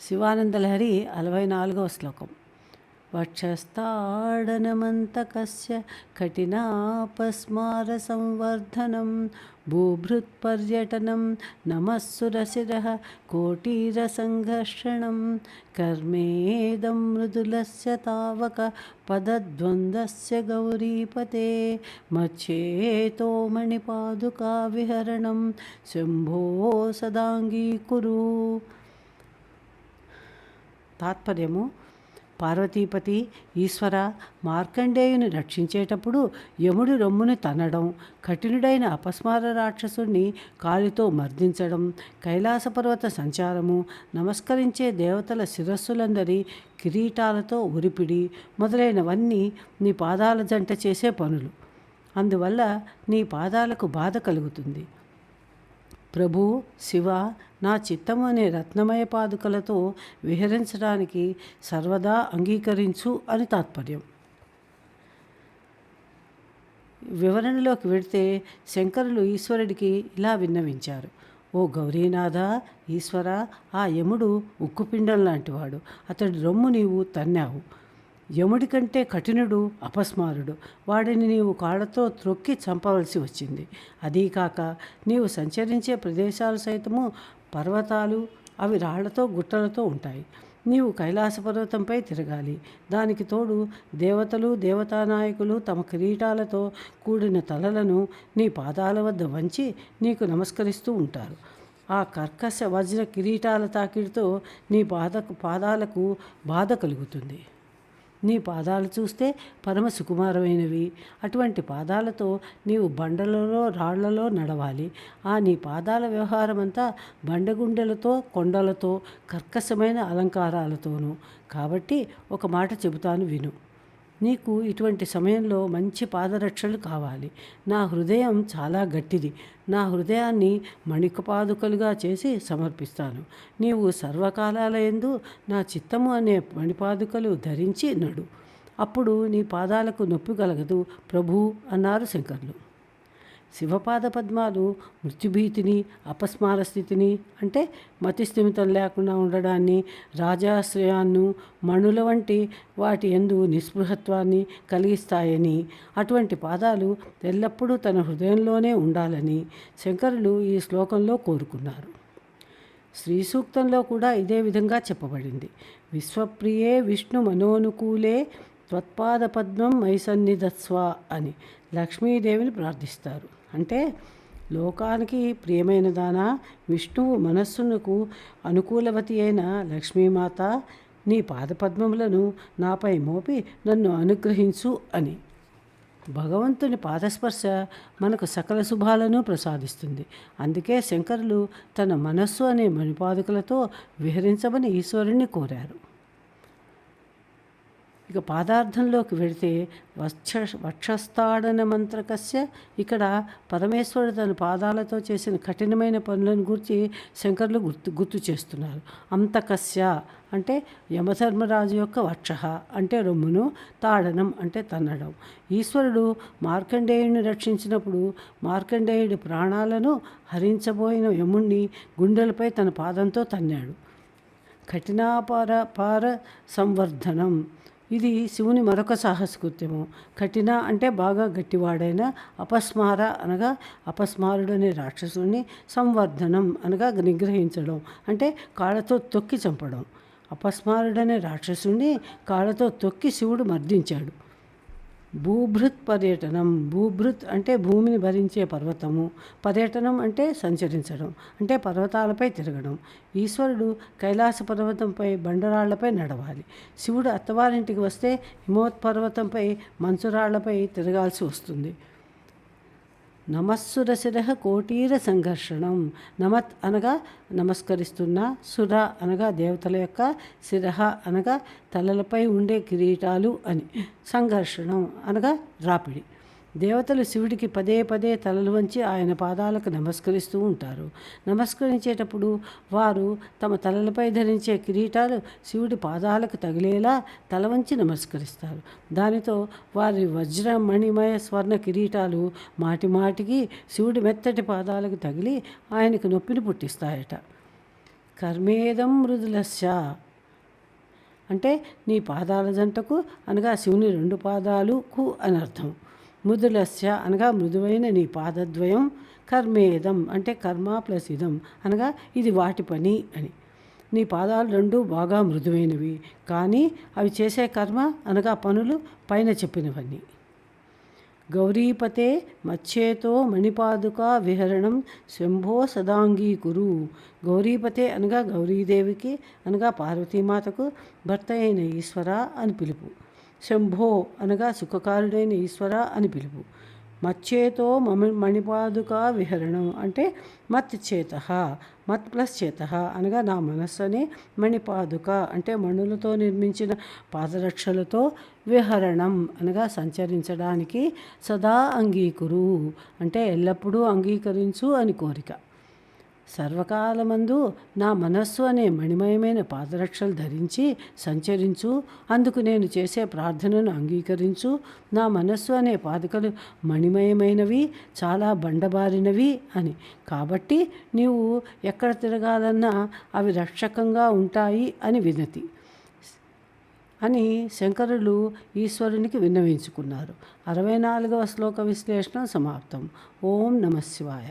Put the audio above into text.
శివానందలహరి 64వ శ్లోకం. వక్షస్థాడనమంతకస్య కఠినాపస్మార సంవర్ధనం భూభృత్పర్యటనం నమస్సురశిరః కోటీరసంఘర్షణం కర్మేదం మృదులస్య తావక పదద్వంద్వస్య గౌరీపతే మచ్చేతో మణిపాదుకా విహరణం శంభో సదాంగీకురు. తాత్పర్యము: పార్వతీపతి ఈశ్వర, మార్కండేయుని రక్షించేటప్పుడు యముడి రొమ్ముని తన్నడం, కఠినుడైన అపస్మార రాక్షసుడిని కాలితో మర్దించడం, కైలాసపర్వత సంచారము, నమస్కరించే దేవతల శిరస్సులందరి కిరీటాలతో ఉరిపిడి మొదలైనవన్నీ నీ పాదాల జంట చేసే పనులు. అందువల్ల నీ పాదాలకు బాధ కలుగుతుంది. ప్రభు శివ, నా చిత్తము అనే రత్నమయ పాదుకలతో విహరించడానికి సర్వదా అంగీకరించు అని తాత్పర్యం. వివరణలోకి వెడితే శంకరులు ఈశ్వరుడికి ఇలా విన్నవించారు: ఓ గౌరీనాథ, ఈశ్వర, ఆ యముడు ఉక్కుపిండం లాంటివాడు. అతడి రొమ్ము నీవు తన్నావు. యముడి కంటే కఠినుడు అపస్మారుడు. వాడిని నీవు కాళ్ళతో త్రొక్కి చంపవలసి వచ్చింది. అదీకాక నీవు సంచరించే ప్రదేశాలు సైతము పర్వతాలు, అవి రాళ్లతో గుట్టలతో ఉంటాయి. నీవు కైలాస పర్వతంపై తిరగాలి. దానికి తోడు దేవతలు, దేవతానాయకులు తమ కిరీటాలతో కూడిన తలలను నీ పాదాల వద్ద వంచి నీకు నమస్కరిస్తూ ఉంటారు. ఆ కర్కశ వజ్ర కిరీటాల తాకిడితో నీ పాదాలకు బాధ కలుగుతుంది. నీ పాదాలు చూస్తే పరమ సుకుమారమైనవి. అటువంటి పాదాలతో నీవు బండలలో, రాళ్లలో నడవాలి. ఆ నీ పాదాల వ్యవహారమంతా బండగుండెలతో, కొండలతో, కర్కశమైన అలంకారాలతోనూ. కాబట్టి ఒక మాట చెబుతాను విను. నీకు ఇటువంటి సమయంలో మంచి పాదరక్షలు కావాలి. నా హృదయం చాలా గట్టిది. నా హృదయాన్ని మణికపాదుకలుగా చేసి సమర్పిస్తాను. నీవు సర్వకాలాల యందు నా చిత్తము అనే మణిపాదుకలు ధరించి నడు. అప్పుడు నీ పాదాలకు నొప్పి కలగదు ప్రభు అన్నారు శంకరులు. శివపాద పద్మాలు మృత్యుభీతిని, అపస్మార స్థితిని అంటే మతిస్థిమితం లేకుండా ఉండడాన్ని, రాజాశ్రయాన్ని, మణుల వంటి వాటి యందు నిస్పృహత్వాన్ని కలిగిస్తాయని, అటువంటి పాదాలు ఎల్లప్పుడూ తన హృదయంలోనే ఉండాలని శంకరులు ఈ శ్లోకంలో కోరుకున్నారు. శ్రీ సూక్తంలో కూడా ఇదే విధంగా చెప్పబడింది. విశ్వప్రియే విష్ణు మనోనుకూలే త్వత్పాద పద్మం మయి సన్నిధత్స్వ అని లక్ష్మీదేవిని ప్రార్థిస్తారు. అంటే లోకానికి ప్రియమైన దానా, విష్ణువు మనస్సునకు అనుకూలవతి అయిన లక్ష్మీమాత, నీ పాదపద్మములను నాపై మోపి నన్ను అనుగ్రహించు అని. భగవంతుని పాదస్పర్శ మనకు సకల శుభాలను ప్రసాదిస్తుంది. అందుకే శంకరులు తన మనస్సు అనే మణిపాదుకలతో విహరించమని ఈశ్వరుణ్ణి కోరారు. ఇక పాదార్థంలోకి వెళితే వక్షస్థాడన మంత్రకస్య, ఇక్కడ పరమేశ్వరుడు తన పాదాలతో చేసిన కఠినమైన పనులను గురించి శంకరులు గుర్తు చేస్తున్నారు. అంతకస్య అంటే యమధర్మరాజు యొక్క వక్ష అంటే రొమ్మును, తాడనం అంటే తన్నడం. ఈశ్వరుడు మార్కండేయుడిని రక్షించినప్పుడు మార్కండేయుడి ప్రాణాలను హరించబోయిన యముణ్ణి గుండెలపై తన పాదంతో తన్నాడు. కఠినాపార సంవర్ధనం, ఇది శివుని మరొక సాహసకృత్యము. కఠిన అంటే బాగా గట్టివాడైన, అపస్మార అనగా అపస్మారుడనే రాక్షసుని, సంవర్ధనం అనగా నిగ్రహించడం అంటే కాళ్ళతో తొక్కి చంపడం. అపస్మారుడనే రాక్షసుని కాళ్ళతో తొక్కి శివుడు మర్దించాడు. భూభృత్ పర్యటనం, భూభృత్ అంటే భూమిని భరించే పర్వతము, పర్యటనం అంటే సంచరించడం అంటే పర్వతాలపై తిరగడం. ఈశ్వరుడు కైలాస పర్వతంపై బండరాళ్లపై నడవాలి. శివుడు అత్తవారింటికి వస్తే హిమోత్పర్వతంపై మంచురాళ్లపై తిరగాల్సి వస్తుంది. నమస్సురశిరః కోటీర సంఘర్షణం, నమత్ అనగా నమస్కరిస్తున్న, సుర అనగా దేవతల యొక్క, శిరః అనగా తలలపై ఉండే కిరీటాలు అని, సంఘర్షణం అనగా రాపిడి. దేవతలు శివుడికి పదే పదే తలలు వంచి ఆయన పాదాలకు నమస్కరిస్తూ ఉంటారు. నమస్కరించేటప్పుడు వారు తమ తలలపై ధరించే కిరీటాలు శివుడి పాదాలకు తగిలేలా తల వంచి నమస్కరిస్తారు. దానితో వారి వజ్ర మణిమయ స్వర్ణ కిరీటాలు మాటిమాటికి శివుడి మెత్తటి పాదాలకు తగిలి ఆయనకు నొప్పిని పుట్టిస్తాయట. కర్మేదం మృదులస్య అంటే నీ పాదాల జంటకు అనగా శివుని 2 పాదాలకు అని అర్థం. మృదులస్య అనగా మృదువైన నీ పాదద్వయం, కర్మేదం అంటే కర్మ ప్లస్ ఇదం అనగా ఇది వాటి పని అని. నీ పాదాలు 2 బాగా మృదువైనవి, కానీ అవి చేసే కర్మ అనగా పనులు పైన చెప్పినవన్నీ. గౌరీపతే మచ్చేతో మణిపాదుకా విహరణం శంభో సదాంగీకురు. గౌరీపతే అనగా గౌరీదేవికి అనగా పార్వతీమాతకు భర్త అయిన ఈశ్వర అని పిలుపు. శంభో అనగా సుఖకారుడైన ఈశ్వర అని పిలుపు. మచ్చేతో మణిపాదుకా విహరణం అంటే మత్ చేత, మత్ ప్లస్ చేత అనగా నా మనస్సు అనే మణిపాదుక అంటే మణులతో నిర్మించిన పాదరక్షలతో, విహరణం అనగా సంచరించడానికి, సదా అంగీకురు అంటే ఎల్లప్పుడూ అంగీకరించు అని కోరిక. సర్వకాలమందు నా మనస్సు అనే మణిమయమైన పాదరక్షలు ధరించి సంచరించు, అందుకు నేను చేసే ప్రార్థనను అంగీకరించు. నా మనస్సు అనే పాదుకలు మణిమయమైనవి, చాలా బండబారినవి అని. కాబట్టి నీవు ఎక్కడ తిరగాలన్నా అవి రక్షకంగా ఉంటాయి అని వినతి అని శంకరులు ఈశ్వరునికి విన్నవించుకున్నారు. 64వ శ్లోక విశ్లేషణ సమాప్తం. ఓం నమః శివాయ.